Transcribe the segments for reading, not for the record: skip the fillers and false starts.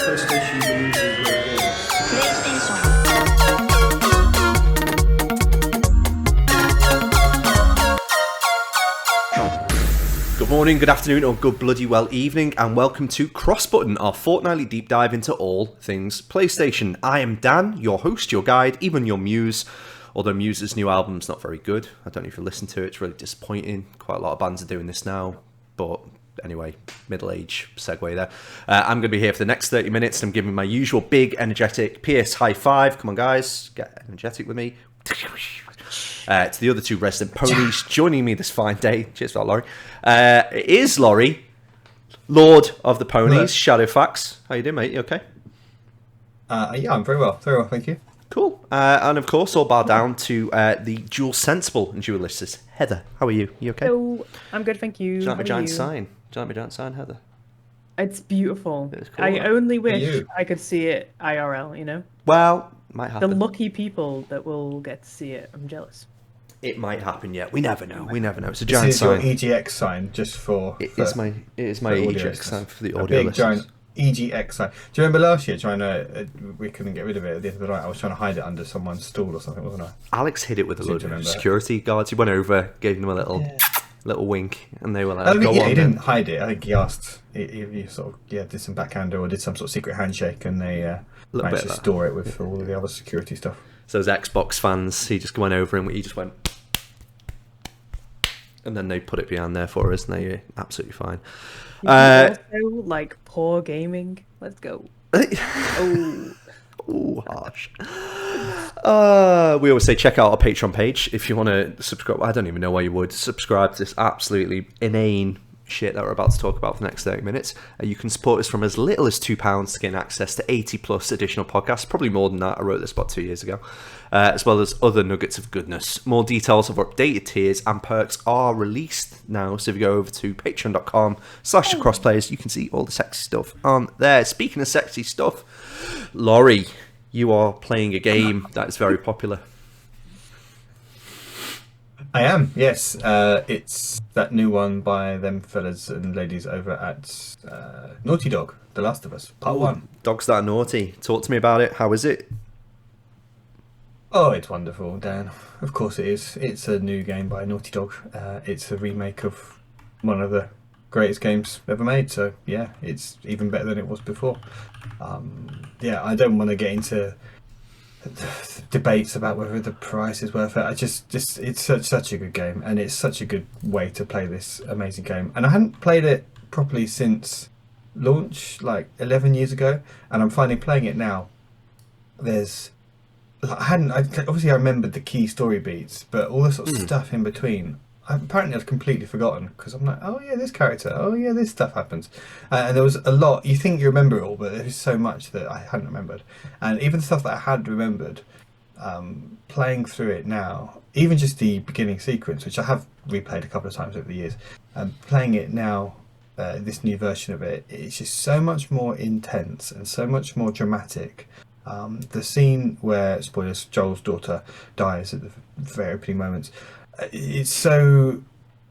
PlayStation uses great games. PlayStation. Good morning, good afternoon, or good bloody well evening, and welcome to CrossButton, our fortnightly deep dive into all things PlayStation. I am Dan, your host, your guide, even your muse. Although Muse's new album's not very good. I don't know if you listen to it, it's really disappointing. Quite a lot of bands are doing this now, but anyway, middle-age segue there. I'm going to be here for the next 30 minutes, and I'm giving my usual big, energetic PS high five. Come on, guys, get energetic with me. To the other two resident ponies joining me this fine day. Cheers for that, Laurie. It is Laurie, Lord of the Ponies, Shadowfax. How you doing, mate? You okay? Yeah, I'm very well, thank you. Cool. And of course, all bow down to the dual sensible and dualisters. Heather, how are you? You okay? Hello. I'm good, thank you. Do you like my How are giant you? sign? Do you like my giant sign, Heather? It's beautiful. It's cool, I right? only wish you? I could see it IRL, you know? Well, might The happen. lucky people that will get to see it. I'm jealous. It might happen yet. We never know. We never know. It's a This giant is your sign. EGX sign, just for... It is my audio EGX listeners. sign for the A audio big giant listeners. EGX sign. Do you remember last year trying to... we couldn't get rid of it at the end of the night. I was trying to hide it under someone's stool or something, wasn't I? Alex hid it with a Seem load to of remember. security guards. He went over, gave them a little wink, and they were like, I don't "Go think on." he then." didn't hide it. I think he asked... He sort of did some backhander or did some sort of secret handshake, and they Little managed bit to of that. store it with all of the other security stuff. So as Xbox fans, he just went over and he just went, and then they put it behind there for us, and they're absolutely fine. Also, like, poor gaming. Let's go. Oh, Ooh, harsh. We always say check out our Patreon page if you want to subscribe. I don't even know why you would subscribe to this absolutely inane shit that we're about to talk about for the next 30 minutes. You can support us from as little as £2 to gain access to 80 plus additional podcasts, probably more than that. I wrote this about 2 years ago, as well as other nuggets of goodness. More details of updated tiers and perks are released now, so if you go over to patreon.com/crossplays, you can see all the sexy stuff on there. Speaking of sexy stuff, Laurie, you are playing a game that is very popular. I am, yes. It's that new one by them fellas and ladies over at Naughty Dog, The Last of Us, Part 1. Dogs That Are Naughty. Talk to me about it. How is it? Oh, it's wonderful, Dan. Of course it is. It's a new game by Naughty Dog. It's a remake of one of the greatest games ever made, so yeah, it's even better than it was before. I don't want to get into debates about whether the price is worth it. It's such a good game, and it's such a good way to play this amazing game. And I hadn't played it properly since launch, like 11 years ago, and I'm finally playing it now. Obviously I remembered the key story beats, but all the sort of stuff in between, I've completely forgotten, because I'm like, oh yeah, this character, oh yeah, this stuff happens. And there was a lot, you think you remember it all, but there's so much that I hadn't remembered. And even the stuff that I had remembered, playing through it now, even just the beginning sequence, which I have replayed a couple of times over the years, playing it now, this new version of it, it's just so much more intense and so much more dramatic. The scene where, spoilers, Joel's daughter dies at the very opening moments, it's so...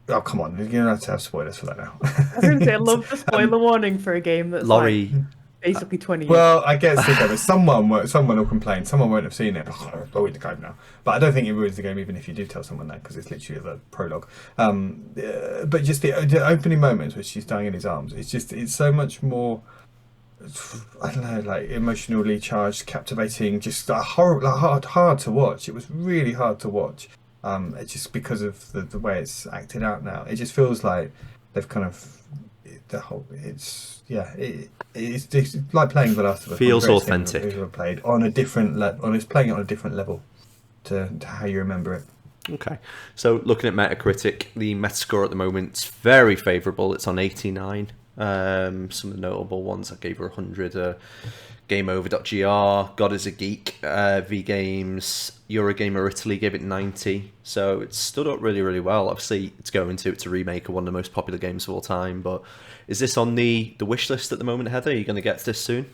Oh, come on, you're going to have spoilers for that now. I was going to say, I love the spoiler warning for a game that's Laurie, like, basically 20 years. Well, I guess someone will complain. Someone won't have seen it. Oh, the game now. But I don't think it ruins the game, even if you do tell someone that, because it's literally the prologue. But just the opening moments where she's dying in his arms, it's so much more... I don't know, like emotionally charged, captivating, just hard to watch. It was really hard to watch. Just because of the way it's acted out now. It just feels like they've kind of it's like playing The Last of Us. Feels One of the greatest authentic. games I've ever played on a different level. It's playing it on a different level to how you remember it. Okay, so looking at Metacritic, the Metascore at the moment is very favourable. It's on 89. Some of the notable ones I gave her 100. GameOver.gr, God is a Geek, V Games, Eurogamer Italy gave it 90. So it's stood up really, really well. Obviously, it's a remake of one of the most popular games of all time. But is this on the wish list at the moment, Heather? Are you going to get to this soon?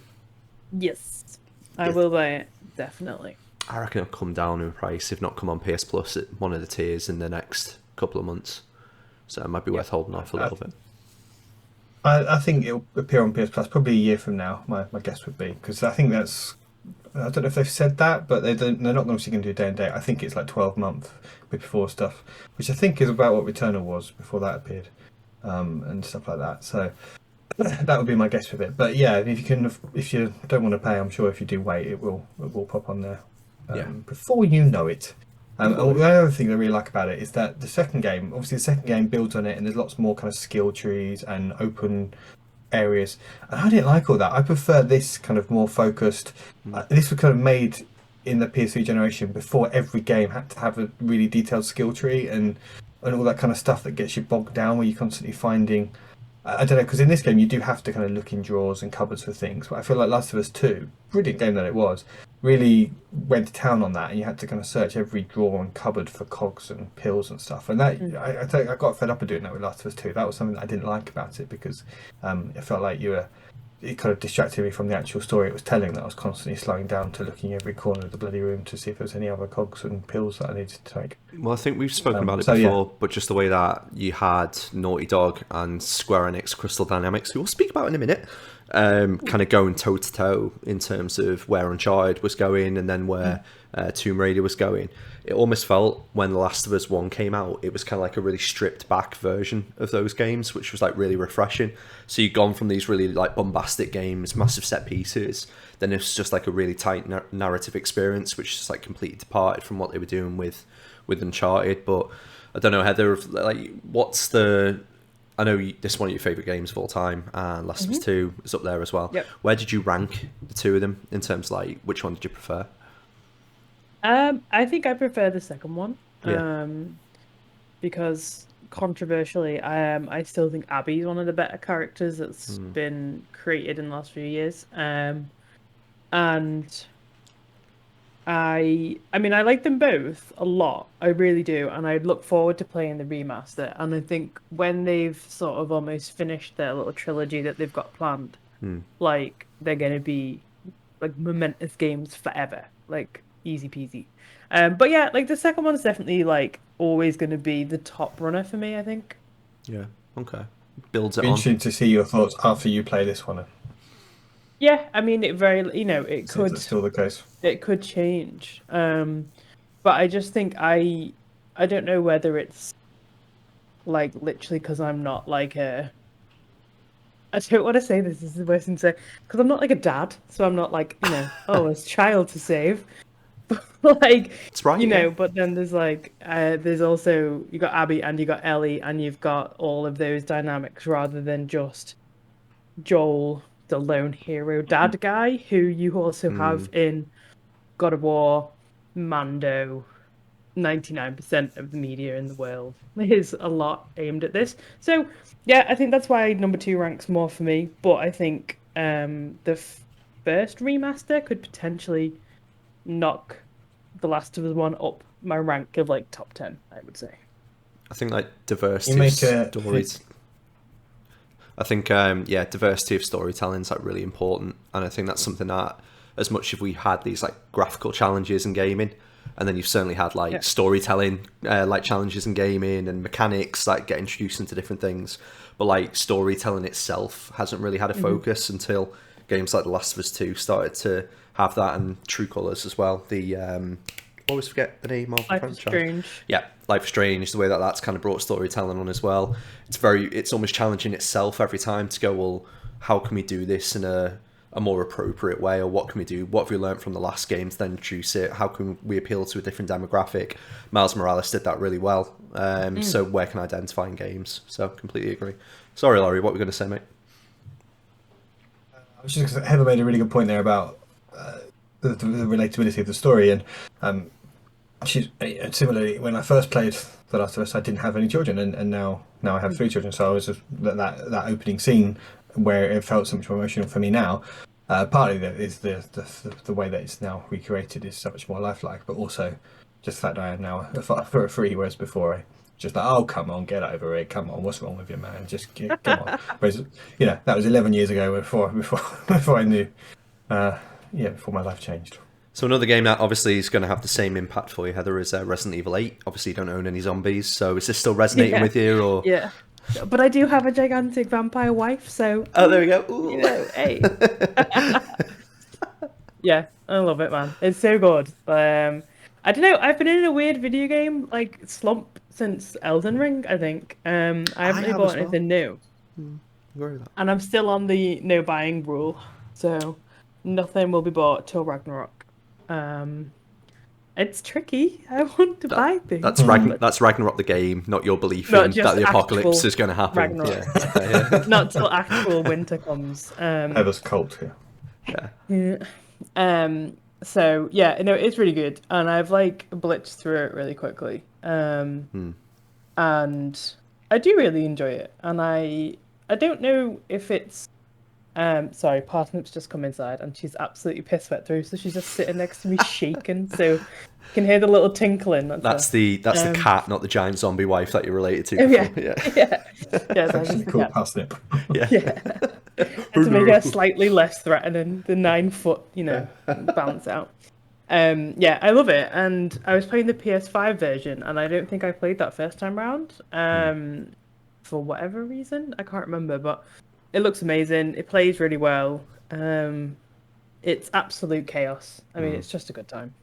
Yes, I will buy it, definitely. I reckon it'll come down in price, if not come on PS Plus at one of the tiers in the next couple of months. So it might be worth holding off a little bit. I think it'll appear on PS Plus probably a year from now. My guess would be, because I think that's. I don't know if they've said that, but they're not obviously going to do day and date. I think it's like 12-month before stuff, which I think is about what Returnal was before that appeared, and stuff like that. So that would be my guess with it. But yeah, if you don't want to pay, I'm sure if you do wait, it will pop on there before you know it. And the other thing I really like about it is that the second game builds on it, and there's lots more kind of skill trees and open areas, and I didn't like all that. I prefer this kind of more focused. This was kind of made in the PS3 generation before every game had to have a really detailed skill tree and all that kind of stuff that gets you bogged down, where you're constantly finding. I don't know, because in this game you do have to kind of look in drawers and cupboards for things, but I feel like Last of Us 2, brilliant game that it was, really went to town on that, and you had to kind of search every drawer and cupboard for cogs and pills and stuff. And that I think I got fed up of doing that with Last of Us 2. That was something that I didn't like about it, because it felt like it kind of distracted me from the actual story it was telling, that I was constantly slowing down to looking every corner of the bloody room to see if there was any other cogs and pills that I needed to take. Well, I think we've spoken about it before, but just the way that you had Naughty Dog and Square Enix Crystal Dynamics, who we'll speak about in a minute, kind of going toe-to-toe in terms of where Uncharted was going and then where Tomb Raider was going. It almost felt, when The Last of Us 1 came out, it was kind of like a really stripped back version of those games, which was like really refreshing. So you've gone from these really like bombastic games, massive set pieces, then it's just like a really tight narrative experience, which is like completely departed from what they were doing with Uncharted. But I don't know, Heather, like, what's the... I know this is one of your favourite games of all time, and Last of Us 2 is up there as well. Yep. Where did you rank the two of them in terms of like, which one did you prefer? I think I prefer the second one. Yeah. Because controversially, I still think Abby's one of the better characters that's been created in the last few years. And I mean, I like them both a lot. I really do, and I look forward to playing the remaster. And I think when they've sort of almost finished their little trilogy that they've got planned, like, they're going to be like momentous games forever, like easy peasy. But yeah, like the second one's definitely like always going to be the top runner for me, I think. Yeah. Okay. Builds it Be on. interesting to see your thoughts after you play this one. Yeah, I mean, it could. That's still the case. It could change. But I just think I don't know whether it's like literally because I'm not like a. I don't want to say this is the worst thing to say, because I'm not like a dad, so I'm not like, oh, a child to save. But like, That's right, but then there's like, there's also, you got Abby and you got Ellie, and you've got all of those dynamics rather than just Joel, the lone hero dad guy, who you also have in God of War, Mando. 99% of the media in the world is a lot aimed at this. So yeah, I think that's why number 2 ranks more for me. But I think the first remaster could potentially knock The Last of Us 1 up my rank of like top 10, I would say. I think like diversity of stories. I think diversity of storytelling is like really important, and I think that's something that, as much as we had these like graphical challenges in gaming, and then you've certainly had like storytelling like challenges in gaming and mechanics like get introduced into different things, but like storytelling itself hasn't really had a focus until games like The Last of Us 2 started to have that, and True Colours as well. The always forget the name of the franchise. Strange. Yeah, Life is Strange, the way that that's kind of brought storytelling on as well. It's almost challenging itself every time to go, well, how can we do this in a more appropriate way, or what can we do? What have we learned from the last game to then introduce it? How can we appeal to a different demographic? Miles Morales did that really well. So where can I identify in games? So completely agree. Sorry, Laurie, what were you going to say, mate? I was just Heather made a really good point there about the relatability of the story, and similarly, when I first played The Last of Us, I didn't have any children, and now I have 3 children. So I was just that opening scene where it felt so much more emotional for me now. Partly that is the way that it's now recreated is so much more lifelike, but also just the fact that I am now a father of 3, whereas before I just like, oh, come on, get over it, come on, what's wrong with you, man, just come on. Whereas, that was 11 years ago before I knew, before my life changed. So another game that obviously is going to have the same impact for you, Heather, is Resident Evil 8. Obviously you don't own any zombies, so is this still resonating with you? Or Yeah. But I do have a gigantic vampire wife, so Oh, there we go. Ooh. you know, hey. Yeah, I love it, man. It's so good. I don't know. I've been in a weird video game like slump since Elden Ring. I think. I haven't I really have bought as well. anything new, Agree with that. and I'm still on the no buying rule. So nothing will be bought till Ragnarok. Um, it's tricky. I want to buy things. That's Ragnarok the game, not your belief Not in just that the apocalypse actual is going to happen. Ragnarok. Yeah. Not till actual winter comes. Eva's cult here. Yeah. Yeah. So yeah, no, it's really good, and I've like blitzed through it really quickly. And I do really enjoy it, and I don't know if it's sorry, Parsnip's just come inside, and she's absolutely pissed wet through, so she's just sitting next to me shaking, so you can hear the little tinkling. That's the cat, not the giant zombie wife that you're related to. Oh yeah, before. yeah. Yeah, so She's called Parsnip. Yeah. Yeah. To make her slightly less threatening, the 9 foot, balance out. Yeah, I love it. And I was playing the PS5 version, and I don't think I played that first time round. For whatever reason, I can't remember, but it looks amazing. It plays really well. It's absolute chaos. I mean, it's just a good time.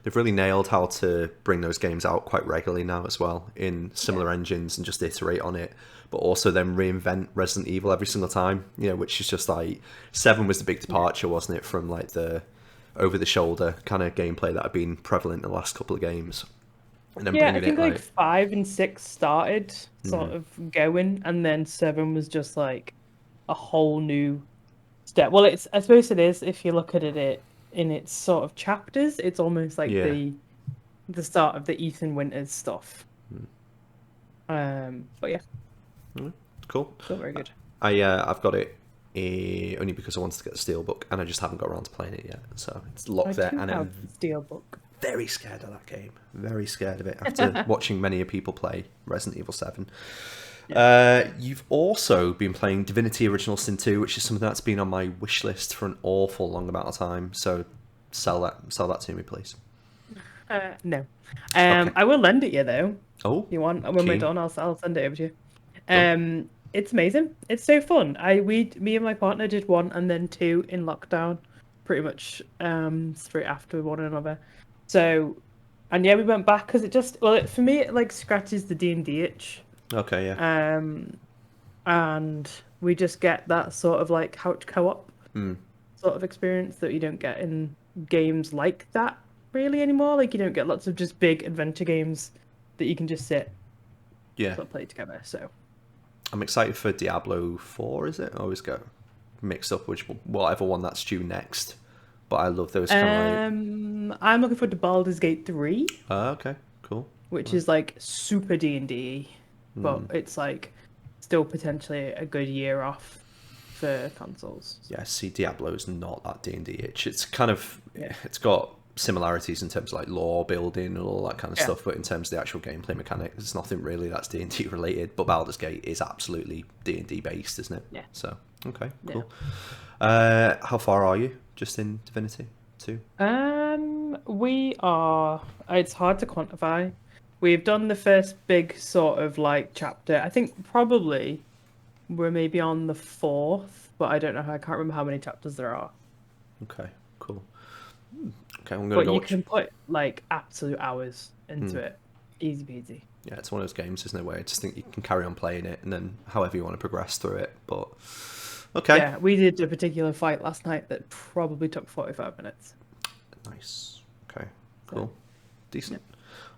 They've really nailed how to bring those games out quite regularly now as well in similar engines and just iterate on it, but also then reinvent Resident Evil every single time, which is just like 7 was the big departure, wasn't it, from like the over-the-shoulder kind of gameplay that had been prevalent in the last couple of games. And then I think like 5 and 6 started sort of going, and then 7 was just like a whole new step. Well, I suppose it is if you look at it in its sort of chapters. It's almost like the start of the Ethan Winters stuff. But yeah, cool. still very good. I've got it only because I wanted to get the Steelbook, and I just haven't got around to playing it yet. So it's locked there, and I'm Steelbook. very scared of that game. Very scared of it after watching many people play Resident Evil 7. You've also been playing Divinity Original Sin 2, which is something that's been on my wish list for an awful long amount of time. So sell that to me, please. No. Okay. I will lend it you though. Oh, If you want, when we're done, I'll send it over to you. It's amazing. It's so fun. Me and my partner did 1 and then 2 in lockdown, pretty much straight after one another. So, and yeah, we went back because for me it like scratches the D&D itch. Okay, yeah. And we just get that sort of like couch co-op sort of experience that you don't get in games like that really anymore. Like you don't get lots of just big adventure games that you can just sit sort of play together. So I'm excited for Diablo 4, is it? I always get mixed up whatever one that's due next. But I love those kind of I'm looking forward to Baldur's Gate 3. Okay, cool. Which is like super D&D, but it's like still potentially a good year off for consoles. Yeah, see, Diablo's not that D&D itch. It's kind of it's got similarities in terms of like lore building and all that kind of stuff, but in terms of the actual gameplay mechanics, there's nothing really that's D&D related. But Baldur's Gate is absolutely D&D based, isn't it? Yeah. So okay, cool. How far are you just in Divinity 2? We are. It's hard to quantify. We've done the first big sort of like chapter. I think probably we're maybe on the 4th, but I don't know. I can't remember how many chapters there are. Okay, cool. Okay, I'm gonna go. But you can put like absolute hours into it, easy peasy. Yeah, it's one of those games, isn't it, where I just think you can carry on playing it and then however you want to progress through it. But okay. Yeah, we did a particular fight last night that probably took 45 minutes. Nice. Okay, cool. Decent.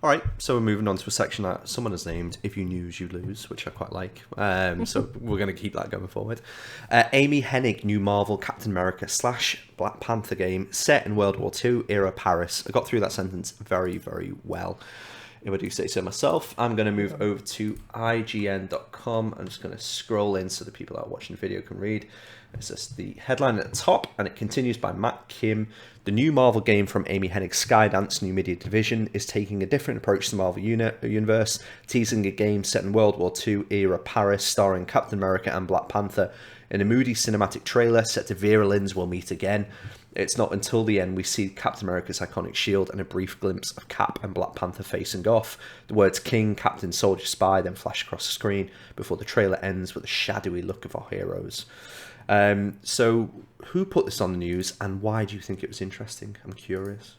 All right, so we're moving on to a section that someone has named "If You Lose, You Lose," which I quite like. So we're going to keep that going forward. Amy Hennig, new Marvel Captain America / Black Panther game set in World War II era Paris. I got through that sentence very, very well, if I do say so myself. I'm going to move over to IGN.com. I'm just going to scroll in so the people that are watching the video can read. It's just the headline at the top, and it continues by Matt Kim. The new Marvel game from Amy Hennig's Skydance new media division is taking a different approach to the Marvel universe, teasing a game set in World War II era Paris, starring Captain America and Black Panther. In a moody cinematic trailer set to Vera Lynn's We'll Meet Again, it's not until the end we see Captain America's iconic shield and a brief glimpse of Cap and Black Panther facing off. The words King, Captain, Soldier, Spy then flash across the screen before the trailer ends with a shadowy look of our heroes. So, who put this on the news, and why do you think it was interesting? I'm curious.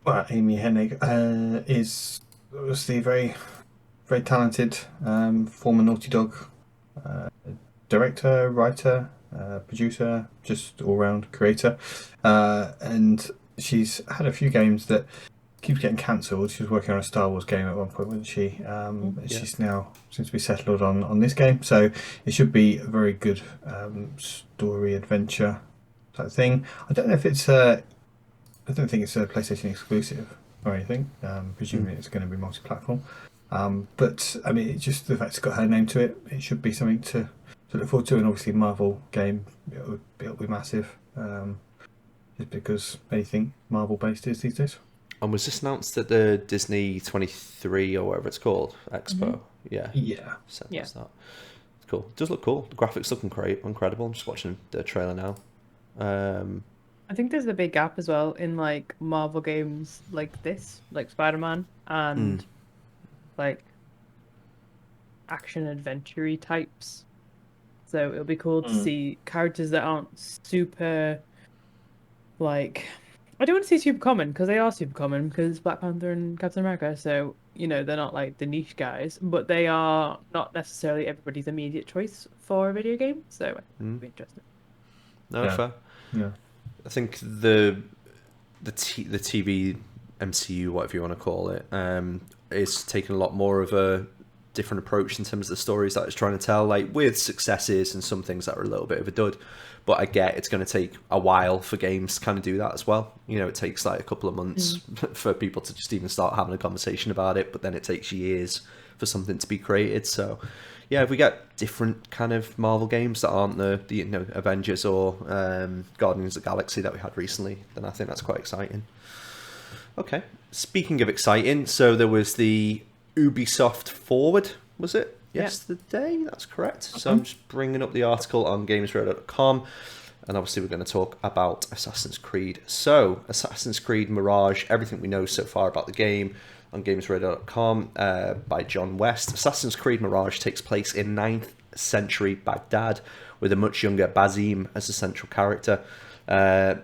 Well, Amy Hennig is obviously very, very talented, former Naughty Dog director, writer, producer, just all-round creator, and she's had a few games that keeps getting cancelled. She was working on a Star Wars game at one point, wasn't she? She's now seems to be settled on this game, so it should be a very good story adventure type thing. I don't know if it's I don't think it's a PlayStation exclusive or anything. Presumably it's going to be multi-platform. But I mean, it's just the fact it's got her name to it. It should be something to look forward to, and obviously Marvel game, it'll be massive. Just because anything Marvel based is these days. And was this announced at the Disney 23 or whatever it's called Expo? Yeah. Yeah. That. Cool. It does look cool. The graphics look incredible. I'm just watching the trailer now. I think there's a big gap as well in like Marvel games like this, like Spider-Man, and like action adventure-y types. So it'll be cool to see characters that aren't super, like, I don't want to say super common, because they are super common, because Black Panther and Captain America, so, you know, they're not like the niche guys, but they are not necessarily everybody's immediate choice for a video game, so it'll be interesting. No, fair. Yeah. I think the TV MCU, whatever you want to call it, is taking a lot more of a different approach in terms of the stories that it's trying to tell, like with successes and some things that are a little bit of a dud. But I get it's going to take a while for games to kind of do that as well. You know, it takes like a couple of months for people to just even start having a conversation about it, but then it takes years for something to be created. So yeah, if we get different kind of Marvel games that aren't the you know, Avengers or Guardians of the Galaxy that we had recently, then I think that's quite exciting. Okay, speaking of exciting, so there was the Ubisoft Forward, was it? Yesterday, that's correct. So I'm just bringing up the article on gamesradar.com, and obviously we're going to talk about Assassin's Creed. So, Assassin's Creed Mirage, everything we know so far about the game on gamesradar.com by John West. Assassin's Creed Mirage takes place in 9th century Baghdad with a much younger Basim as the central character.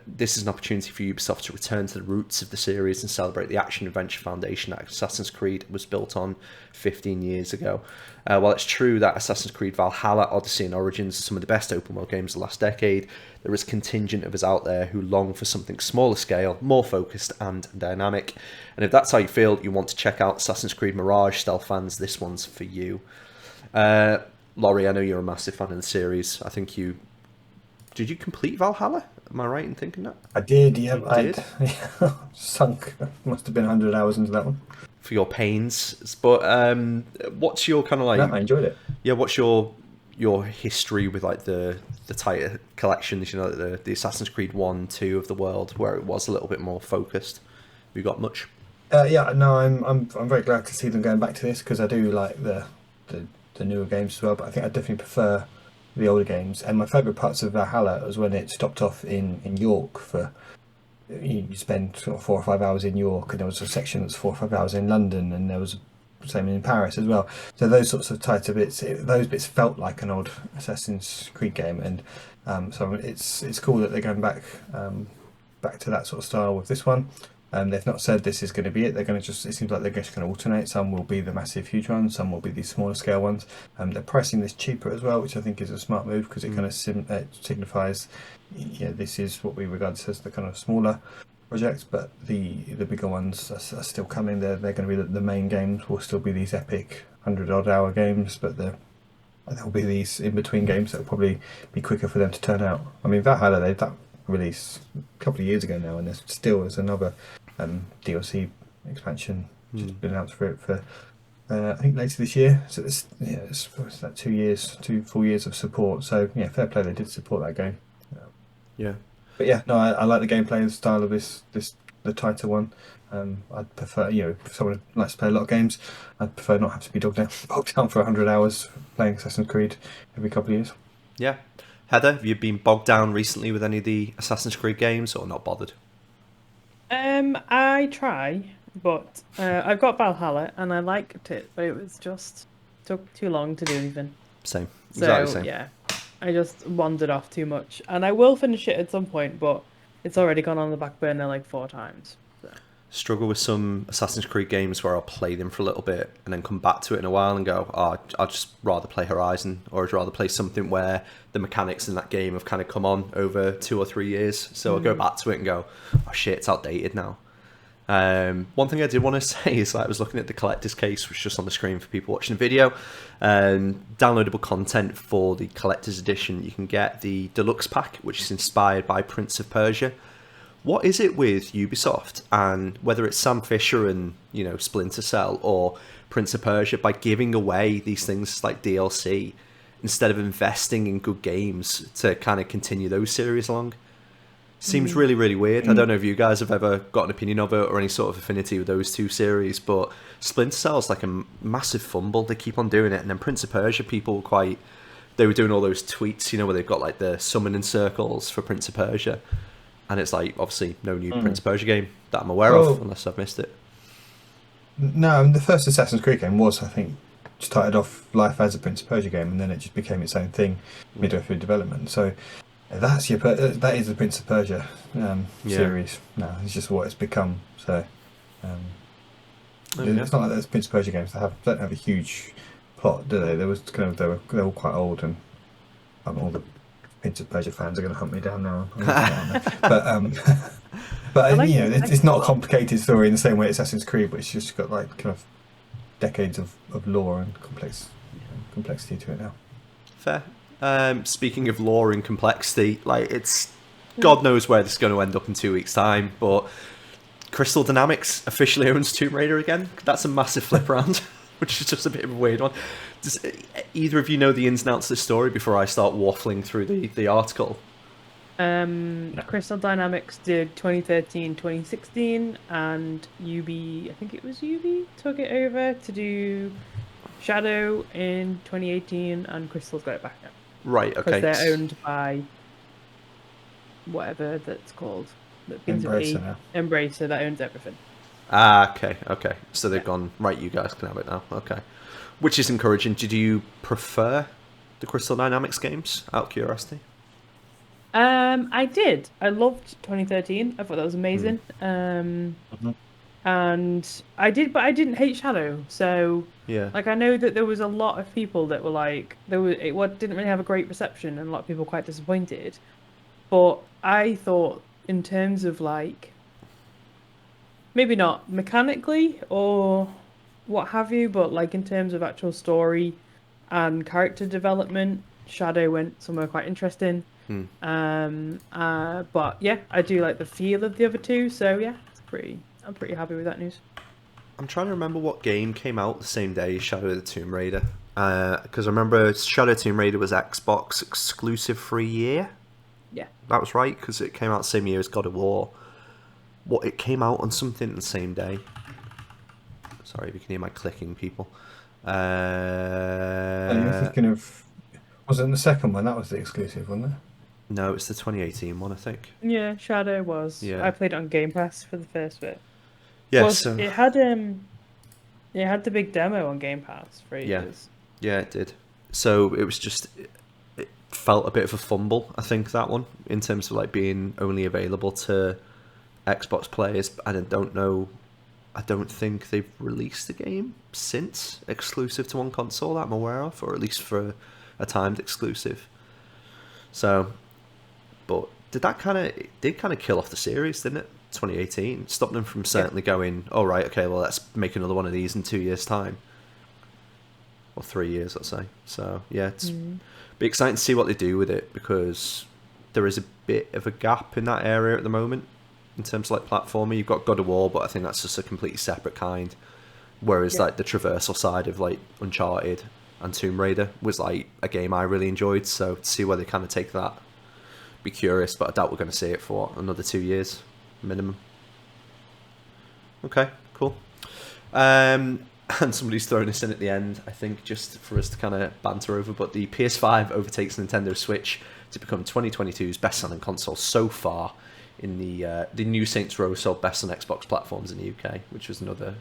This is an opportunity for Ubisoft to return to the roots of the series and celebrate the action-adventure foundation that Assassin's Creed was built on 15 years ago. While it's true that Assassin's Creed Valhalla, Odyssey and Origins are some of the best open-world games of the last decade, there is a contingent of us out there who long for something smaller scale, more focused and dynamic. And if that's how you feel, you want to check out Assassin's Creed Mirage, stealth fans, this one's for you. Laurie, I know you're a massive fan of the series. I think you... Did you complete Valhalla? Am I right in thinking that? I did, yeah. You did? Sunk. Must have been 100 hours into that one. For your pains. But what's your kind of like... No, I enjoyed it. Yeah, what's your history with like the tighter collections, you know, the Assassin's Creed 1, 2 of the world, where it was a little bit more focused? Have you got much? Yeah, no, I'm very glad to see them going back to this, because I do like the newer games as well, but I think I definitely prefer the older games. And my favourite parts of Valhalla was when it stopped off in York for... You spend sort of 4 or 5 hours in York, and there was a section that's 4 or 5 hours in London, and there was the same in Paris as well. So those sorts of tighter bits, those bits felt like an old Assassin's Creed game, and so it's cool that they're going back to that sort of style with this one. They've not said this is going to be it. They're going to just... It seems like they're just going to alternate. Some will be the massive, huge ones. Some will be these smaller scale ones. They're pricing this cheaper as well, which I think is a smart move, because it kind of signifies, you know, this is what we regard as the kind of smaller projects, but the bigger ones are still coming. They're going to be the main games. Will still be these epic 100-odd hour games, but there'll be these in between games that will probably be quicker for them to turn out. I mean, Valhalla, that released a couple of years ago now, and there's another DLC expansion just been announced for it for I think later this year. So it's like 2 full years of support. So yeah, fair play, they did support that game. Yeah. But yeah, no, I like the gameplay, the style of the tighter one. I'd prefer, if someone likes to play a lot of games, I'd prefer not have to be bogged down for 100 hours playing Assassin's Creed every couple of years. Yeah. Heather, have you been bogged down recently with any of the Assassin's Creed games or not bothered? I try, but I've got Valhalla and I liked it, but it was just took too long to do anything. Same. So Exactly same. yeah, I just wandered off too much, and I will finish it at some point, but it's already gone on the back burner like 4 times. So. Struggle with some Assassin's Creed games where I'll play them for a little bit and then come back to it in a while and go, oh, I'd just rather play Horizon, or I'd rather play something where the mechanics in that game have kind of come on over 2 or 3 years. So I'll go back to it and go, oh shit, it's outdated now. One thing I did want to say is that I was looking at the collector's case, which is just on the screen for people watching the video. Downloadable content for the collector's edition. You can get the deluxe pack, which is inspired by Prince of Persia. What is it with Ubisoft, and whether it's Sam Fisher and Splinter Cell or Prince of Persia, by giving away these things like DLC instead of investing in good games to kind of continue those series along? Seems really, really weird. I don't know if you guys have ever got an opinion of it or any sort of affinity with those two series, but Splinter Cell's like a massive fumble. They keep on doing it, and then Prince of Persia, people were they were doing all those tweets, where they've got like the summoning circles for Prince of Persia, and it's like obviously no new Prince of Persia game that I'm aware of, unless I've missed it. No, the first Assassin's Creed game was, I think, started off life as a Prince of Persia game, and then it just became its own thing midway through development. So that is the Prince of Persia series. No, it's just what it's become. So it's not like those Prince of Persia games. Don't have a huge plot, do they? They're all quite old, and all the Prince of Persia fans are going to hunt me down now. But it's not a complicated story in the same way as Assassin's Creed, but it's just got like kind of decades of lore and complexity to it now. Fair. Speaking of lore and complexity, it's God knows where this is going to end up in 2 weeks' time, but Crystal Dynamics officially owns Tomb Raider again. That's a massive flip around, which is just a bit of a weird one. Does either of you know the ins and outs of the story before I start waffling through the article? Crystal Dynamics did 2013, 2016, and I think it was Ubi, took it over to do Shadow in 2018, and Crystal's got it back now. Right, okay. Because they're owned by whatever that's called. Embracer now. Embracer, that owns everything. Okay. So they've gone, right, you guys can have it now. Okay. Which is encouraging. Did you prefer the Crystal Dynamics games, out of curiosity? I did. I loved 2013. I thought that was amazing. And I did, but I didn't hate Shadow. So yeah, I know that there was a lot of people that were like, it didn't really have a great reception, and a lot of people were quite disappointed. But I thought, in terms of maybe not mechanically or what have you, but in terms of actual story and character development, Shadow went somewhere quite interesting. But yeah, I do like the feel of the other two, so yeah, I'm pretty happy with that news. I'm trying to remember what game came out the same day as Shadow of the Tomb Raider, because I remember Shadow of the Tomb Raider was Xbox exclusive for a year. Yeah, that was right, because it came out the same year as God of War. It came out on something the same day. Sorry if you can hear my clicking, people. You're thinking of... Was it the second one? That was the exclusive, wasn't it? No, it's the 2018 one, I think. Yeah, Shadow was. Yeah. I played it on Game Pass for the first bit. Yeah, well, so... It had the big demo on Game Pass for ages. Yeah, it did. So it was just... It felt a bit of a fumble, I think, that one, in terms of being only available to Xbox players. And I don't know... I don't think they've released the game since exclusive to one console that I'm aware of, or at least for a timed exclusive. So, but did kind of kill off the series, didn't it? 2018 stopped them from certainly going, oh right, okay, well let's make another one of these in 2 years' time, or 3 years, let's say. So yeah, it's be exciting to see what they do with it, because there is a bit of a gap in that area at the moment. In terms of platformer, you've got God of War, but I think that's just a completely separate kind. Whereas the traversal side of Uncharted and Tomb Raider was a game I really enjoyed. So to see where they kind of take that Be curious, but I doubt we're going to see it for another 2 years minimum. Okay, cool. And somebody's thrown this in at the end, I think, just for us to kind of banter over, but the PS5 overtakes Nintendo Switch to become 2022's best-selling console so far in the new Saints Row sold best on Xbox platforms in the UK, which was another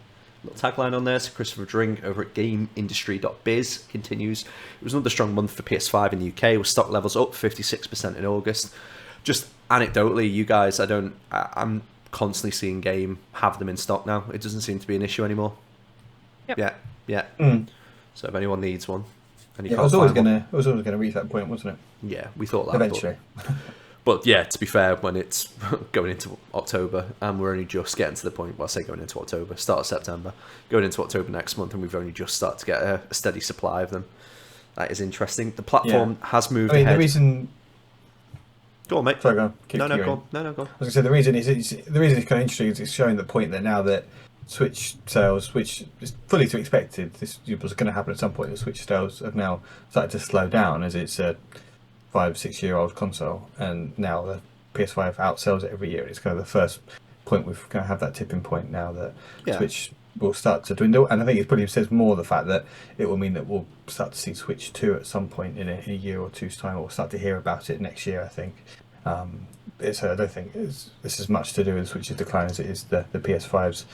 little tagline on there. So Christopher Dring over at GameIndustry.biz continues. It was another strong month for PS5 in the UK, with stock levels up 56% in August. Just anecdotally, you guys, I'm constantly seeing Game have them in stock now. It doesn't seem to be an issue anymore. Yep. Yeah. So if anyone needs one, and you Yeah, can't it was always find one, going to reach that point, wasn't it? yeah, we thought that Eventually. But yeah, to be fair, when it's going into October, and we're only just getting to the point, well, I say going into October, start of September, going into October next month, and we've only just started to get a steady supply of them. That is interesting. The platform has moved ahead. The reason... Go on, mate. Sorry, go on. No, go on. I was Go on. going to say, the reason it's kind of interesting is it's showing the point that now that Switch sales, which is fully to be expected, this was going to happen at some point, the Switch sales have now started to slow down as it's a 5-6 year old console, and now the PS5 outsells it every year. It's kind of the first point we've going to have that tipping point now that Switch will start to dwindle, and I think it probably says more the fact that it will mean that we'll start to see Switch 2 at some point in a year or two's time, or we'll start to hear about it next year, I think. I don't think it's as much to do with Switch's decline as it is the PS5's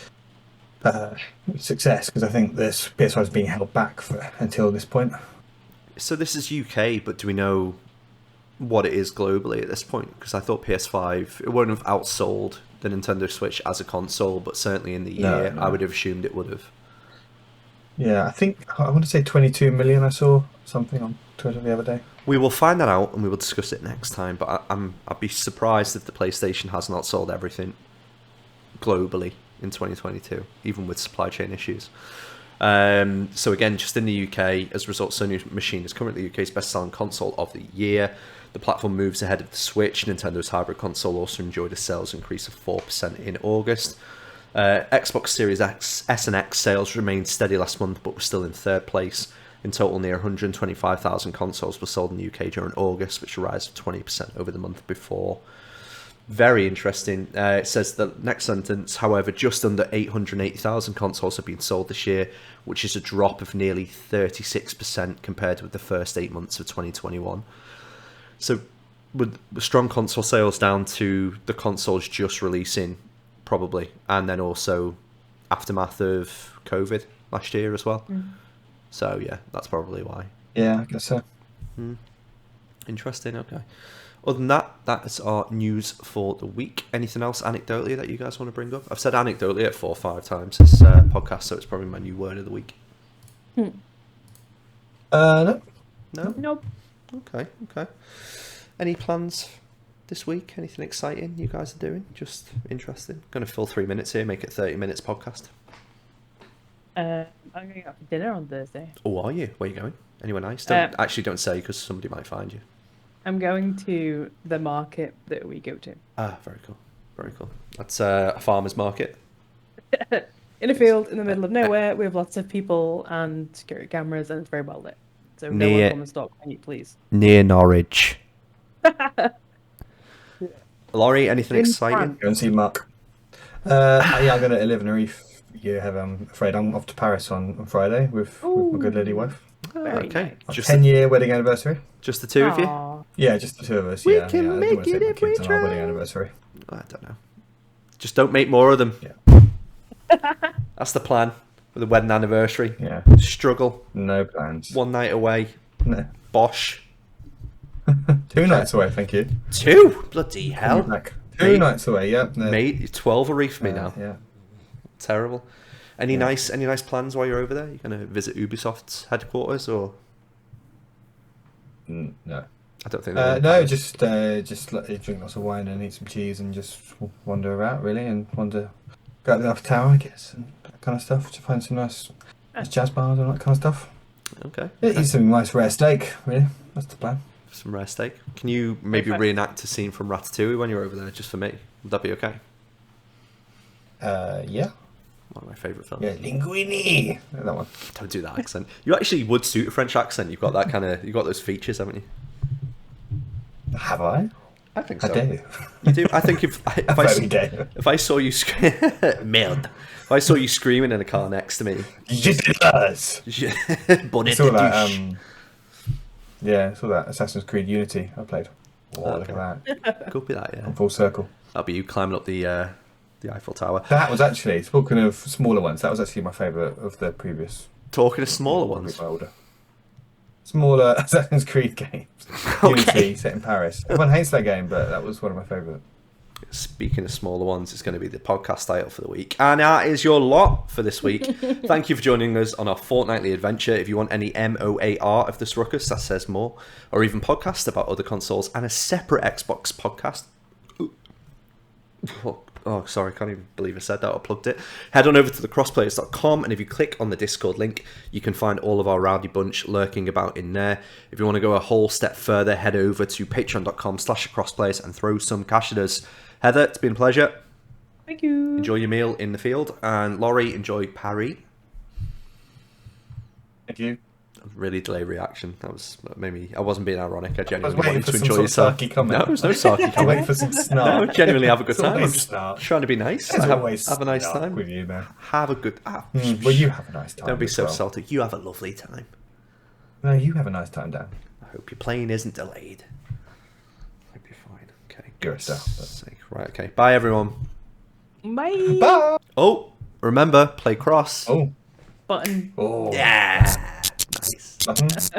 success, because I think this PS5 is being held back until this point. So this is UK, but do we know what it is globally at this point? Because I thought PS5, it wouldn't have outsold the Nintendo Switch as a console, but certainly in the year, I would have assumed it would have. Yeah, I want to say 22 million. I saw something on Twitter the other day. We will find that out and we will discuss it next time, but I'd be surprised if the PlayStation has not sold everything globally in 2022, even with supply chain issues. So again, just in the UK, as a result, Sony Machine is currently the UK's best-selling console of the year. The platform moves ahead of the Switch. Nintendo's hybrid console also enjoyed a sales increase of 4% in August. Xbox Series X, S and X sales remained steady last month, but were still in third place. In total, near 125,000 consoles were sold in the UK during August, which rise of 20% over the month before. Very interesting. It says the next sentence, however, just under 880,000 consoles have been sold this year, which is a drop of nearly 36% compared with the first 8 months of 2021. So, with strong console sales down to the consoles just releasing, probably, and then also aftermath of COVID last year as well. So yeah, that's probably why. Yeah, I guess so. Interesting. Okay. Other than that, that is our news for the week. Anything else anecdotally that you guys want to bring up? I've said anecdotally at 4 or 5 times this podcast, so it's probably my new word of the week. No. No? Nope. Okay. Any plans this week? Anything exciting you guys are doing? Just interesting. Going to fill 3 minutes here, make it 30 minutes podcast. I'm going out for dinner on Thursday. Oh, are you? Where are you going? Anywhere nice? Don't say, because somebody might find you. I'm going to the market that we go to. Ah, very cool. Very cool. That's a farmer's market. In a field in the middle of nowhere, we have lots of people and security cameras, and it's very well lit. So no one come and stop me, please. Near Norwich. Laurie, anything exciting? Go and see Mark. Yeah, I'm going to live in a reef. I'm afraid I'm off to Paris on Friday with my good lady wife. Very Okay. nice. Our Just 10-year wedding anniversary. just the two of you? Aw. Yeah, just the two of us. We yeah, can I don't make wanna it take my if we kids on our wedding try. anniversary. I don't know. Just don't make more of them. Yeah. That's the plan for the wedding anniversary. Yeah. Struggle. No plans. 1 night away. No. Bosh. 2 nights away, thank you. 2? Bloody Coming hell. back. 2 nights away, yeah. No. Mate, you're 12 a reef me now. Yeah. Terrible. Any nice plans while you're over there? You're going to visit Ubisoft's headquarters, or? No. I don't think. No, just drink lots of wine and eat some cheese and just wander about, really, and go out to the Alpha Tower, I guess, and that kind of stuff, to find some nice jazz bars and that kind of stuff. Okay. Yeah, eat some nice rare steak, really. That's the plan. Some rare steak. Can you maybe reenact a scene from Ratatouille when you're over there, just for me? Would that be okay? Yeah. One of my favourite films. Yeah, linguine. That one. Don't do that accent. You actually would suit a French accent. You've got that kind of. You've got those features, haven't you? Have I? I think I so. do. You do. I think if I very do. if I saw you merde, if I saw you screaming in a car next to me, Yes. but I it saw did that. Yeah, I saw that Assassin's Creed Unity. I played. Oh, look at that! could be that. Yeah, Full circle. that'll be you climbing up the Eiffel Tower. That was actually, talking of smaller ones, that was actually my favourite of the previous. Talking of smaller ones. Older. Smaller Assassin's Creed games. Unity set in Paris. Everyone hates that game, but that was one of my favourite. Speaking of smaller ones, it's going to be the podcast title for the week. And that is your lot for this week. Thank you for joining us on our fortnightly adventure. If you want any MOAR of this ruckus, that says more, or even podcasts about other consoles and a separate Xbox podcast. Oh, sorry, I can't even believe I said that or plugged it. Head on over to thecrossplayers.com, and if you click on the Discord link, you can find all of our rowdy bunch lurking about in there. If you want to go a whole step further, head over to patreon.com/crossplayers and throw some cash at us. Heather, it's been a pleasure. Thank you. Enjoy your meal in the field. And Laurie, enjoy Parry. Thank you. Really delayed reaction. That was maybe I wasn't being ironic. I I was genuinely waiting wanted for to some enjoy sort of yourself. sarky comment. No, there's no sarky I'm comment. waiting for some snark. No, genuinely have a good It's time. I'm always just snark. trying to be nice. There's always Have a nice snark time. with you, man. Have a good. Well, you have a nice time. Don't be as so well. salty. You have a lovely time. No, you have a nice time, Dan. I hope your plane isn't delayed. Hope you're fine. Okay. You're a God's star, but- sake. Right. Okay. Bye, everyone. Bye. Bye. Oh, remember, play cross. Oh. Button. Oh. Yeah. Nice. Buttons.